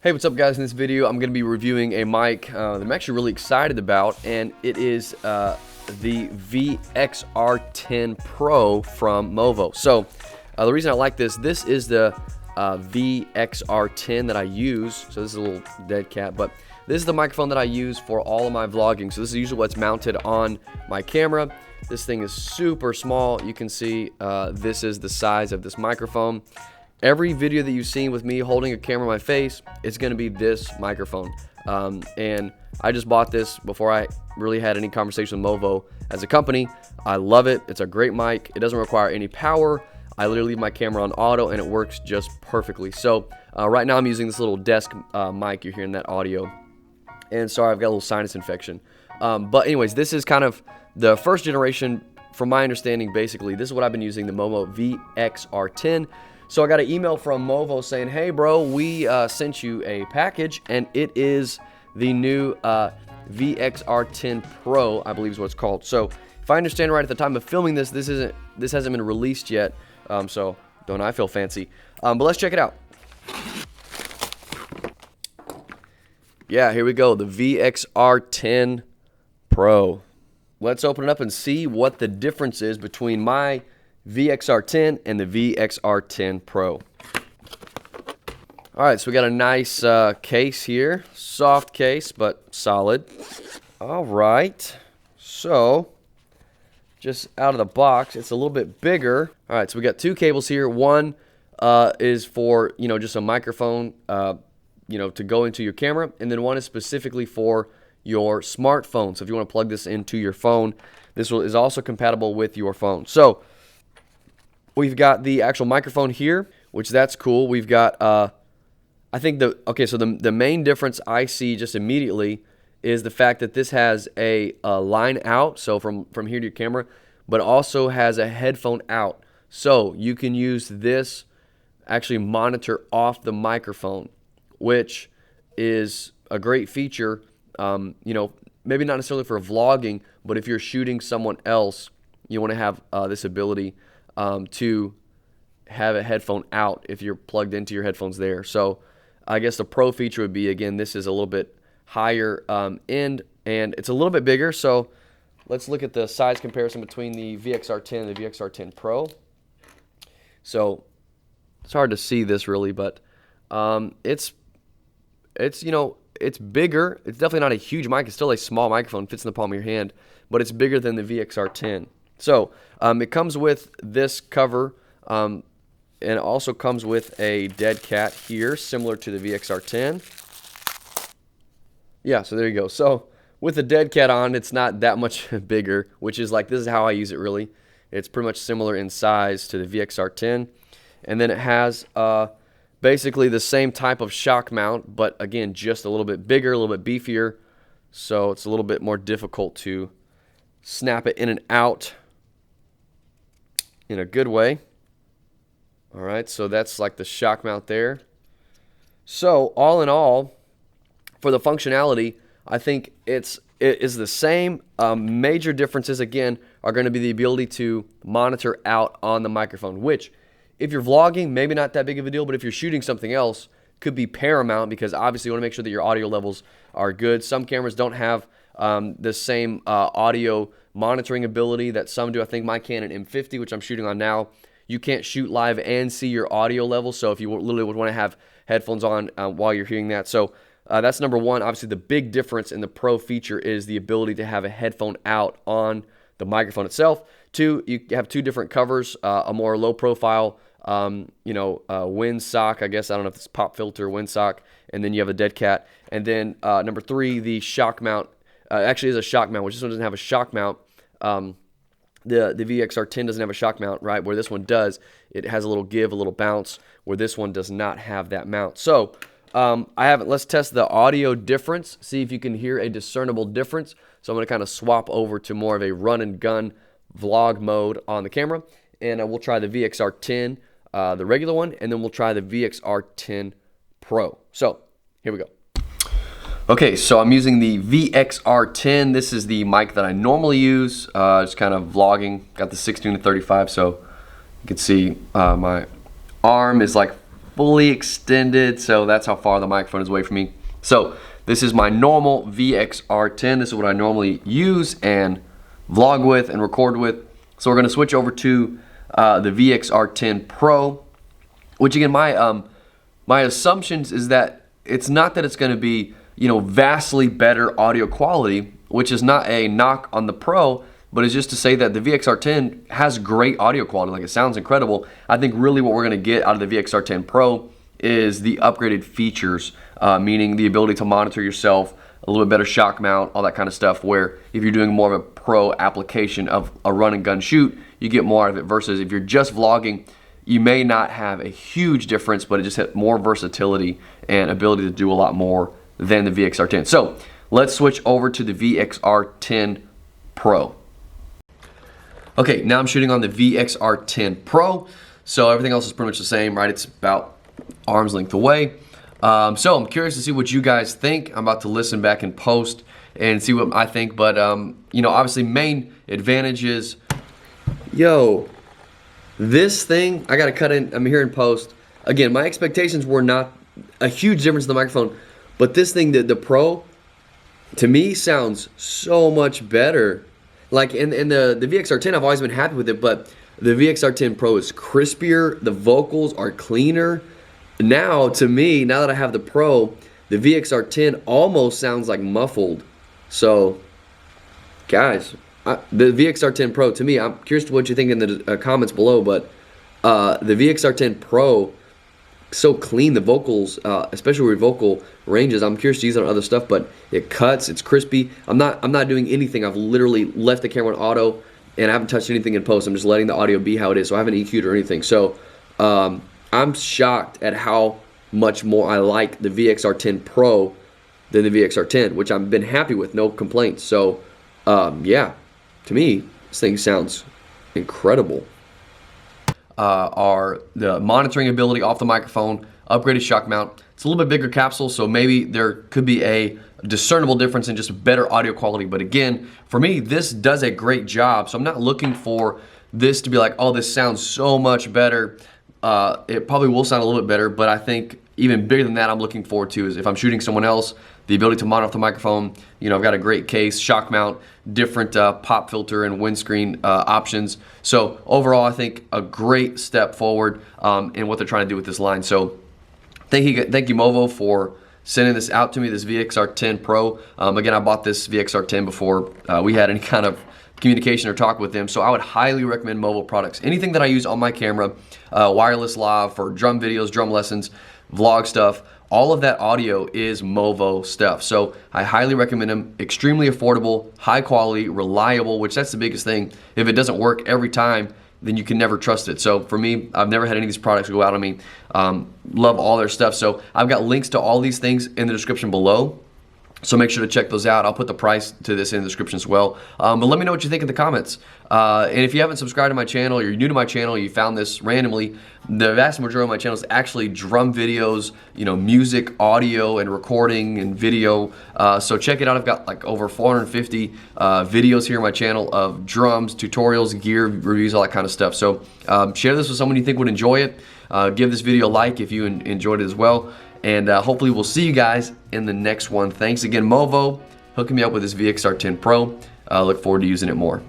Hey, what's up guys? In this video I'm going to be reviewing a mic that I'm actually really excited about, and it is the VXR10-PRO from Movo. So the reason I like this is the VXR10 that I use. So this is a little dead cat, but this is the microphone that I use for all of my vlogging. So this is usually what's mounted on my camera. This thing is super small. You can see this is the size of this microphone. Every video that you've seen with me holding a camera in my face, it's going to be this microphone. And I just bought this before I really had any conversation with Movo as a company. I love it. It's a great mic. It doesn't require any power. I literally leave my camera on auto and it works just perfectly. So right now I'm using this little desk mic. You're hearing that audio. And sorry, I've got a little sinus infection. But anyways, this is kind of the first generation, from my understanding. Basically, this is what I've been using, the Movo VXR10. So I got an email from Movo saying, hey bro, we sent you a package, and it is the new VXR10-PRO, I believe is what it's called. So if I understand right, at the time of filming this, this hasn't been released yet. So don't I feel fancy. But let's check it out. Yeah, here we go, the VXR10-PRO. Let's open it up and see what the difference is between my VXR10 and the VXR10-PRO. Alright, so we got a nice case here. Soft case, but solid. Alright, so just out of the box, it's a little bit bigger. Alright, so we got two cables here. One is for, just a microphone, to go into your camera. And then one is specifically for your smartphone. So if you want to plug this into your phone, this is also compatible with your phone. So we've got the actual microphone here, which that's cool. We've got, I think the main difference I see just immediately is the fact that this has a line out, so from here to your camera, but also has a headphone out. So you can use this, actually monitor off the microphone, which is a great feature, maybe not necessarily for vlogging, but if you're shooting someone else, you want to have this ability to have a headphone out if you're plugged into your headphones there. So I guess the pro feature would be, again, this is a little bit higher end, and it's a little bit bigger. So let's look at the size comparison between the VXR10 and the VXR10-PRO. So it's hard to see this really, but it's bigger. It's definitely not a huge mic. It's still a small microphone, fits in the palm of your hand, but it's bigger than the VXR10. So it comes with this cover, and it also comes with a dead cat here, similar to the VXR10. Yeah, so there you go. So with the dead cat on, it's not that much bigger, which is this is how I use it really. It's pretty much similar in size to the VXR10. And then it has basically the same type of shock mount, but again, just a little bit bigger, a little bit beefier. So it's a little bit more difficult to snap it in and out in a good way. All right, so that's like the shock mount there. So all in all, for the functionality, I think it is the same. Major differences, again, are going to be the ability to monitor out on the microphone, which if you're vlogging, maybe not that big of a deal, but if you're shooting something else, could be paramount, because obviously you want to make sure that your audio levels are good. Some cameras don't have the same audio monitoring ability that some do. I think my Canon M50, which I'm shooting on now, you can't shoot live and see your audio level. So if you literally would want to have headphones on while you're hearing that. So that's number one. Obviously, the big difference in the Pro feature is the ability to have a headphone out on the microphone itself. Two, you have two different covers, a more low profile, windsock, I guess. I don't know if it's pop filter, windsock, and then you have a dead cat. And then number three, the shock mount. Actually is a shock mount, which this one doesn't have a shock mount. The VXR10 doesn't have a shock mount, right? Where this one does, it has a little give, a little bounce, where this one does not have that mount. So let's test the audio difference, see if you can hear a discernible difference. So I'm going to kind of swap over to more of a run and gun vlog mode on the camera, and we'll try the VXR10, the regular one, and then we'll try the VXR10-PRO. So here we go. Okay, so I'm using the VXR10. This is the mic that I normally use, just kind of vlogging. Got the 16 to 35, so you can see my arm is like fully extended, so that's how far the microphone is away from me. So this is my normal VXR10. This is what I normally use and vlog with and record with. So we're gonna switch over to the VXR10-PRO, which again, my assumptions is that it's not that it's gonna be, you know, vastly better audio quality, which is not a knock on the Pro, but it's just to say that the VXR10 has great audio quality. Like, it sounds incredible. I think really what we're gonna get out of the VXR10-PRO is the upgraded features, meaning the ability to monitor yourself, a little bit better shock mount, all that kind of stuff, where if you're doing more of a pro application of a run and gun shoot, you get more out of it, versus if you're just vlogging, you may not have a huge difference, but it just has more versatility and ability to do a lot more than the VXR10. So let's switch over to the VXR10-PRO. Okay, now I'm shooting on the VXR10-PRO, so everything else is pretty much the same, right? It's about arm's length away. So I'm curious to see what you guys think. I'm about to listen back in post and see what I think, but you know, obviously main advantage is, yo, this thing, I gotta cut in, I'm here in post. Again, my expectations were not a huge difference in the microphone, but this thing, the Pro, to me sounds so much better. Like in the VXR10, I've always been happy with it, but the VXR10-PRO is crispier, the vocals are cleaner. Now, to me, now that I have the Pro, the VXR10 almost sounds like muffled. So, guys, the VXR10-PRO, to me, I'm curious to what you think in the comments below, but the VXR10-PRO, so clean, the vocals, especially with vocal ranges, I'm curious to use it on other stuff, but it cuts, it's crispy. I'm not doing anything. I've literally left the camera on auto, and I haven't touched anything in post. I'm just letting the audio be how it is, so I haven't EQ'd or anything. So, I'm shocked at how much more I like the VXR10-PRO than the VXR10, which I've been happy with, no complaints. So, yeah, to me, this thing sounds incredible. Are the monitoring ability off the microphone, upgraded shock mount. It's a little bit bigger capsule, so maybe there could be a discernible difference in just better audio quality. But again, for me, this does a great job. So I'm not looking for this to be like, oh, this sounds so much better. It probably will sound a little bit better, but I think even bigger than that, I'm looking forward to is if I'm shooting someone else, the ability to monitor off the microphone. You know, I've got a great case, shock mount, different pop filter and windscreen options. So overall, I think a great step forward in what they're trying to do with this line. So thank you Movo for sending this out to me, this VXR10-PRO. Again, I bought this VXR10 before we had any kind of communication or talk with them, so I would highly recommend Movo products. Anything that I use on my camera, wireless lav for drum videos, drum lessons, vlog stuff, all of that audio is Movo stuff. So I highly recommend them. Extremely affordable, high quality, reliable, which that's the biggest thing. If it doesn't work every time, then you can never trust it. So for me, I've never had any of these products go out on me. Love all their stuff. So I've got links to all these things in the description below. So make sure to check those out. I'll put the price to this in the description as well. But let me know what you think in the comments. And if you haven't subscribed to my channel, or you're new to my channel, you found this randomly, the vast majority of my channel is actually drum videos, you know, music, audio, and recording and video. So check it out. I've got like over 450 videos here on my channel of drums, tutorials, gear, reviews, all that kind of stuff. So share this with someone you think would enjoy it. Give this video a like if you enjoyed it as well. And hopefully we'll see you guys in the next one. Thanks again, Movo, hooking me up with this VXR10-PRO. Look forward to using it more.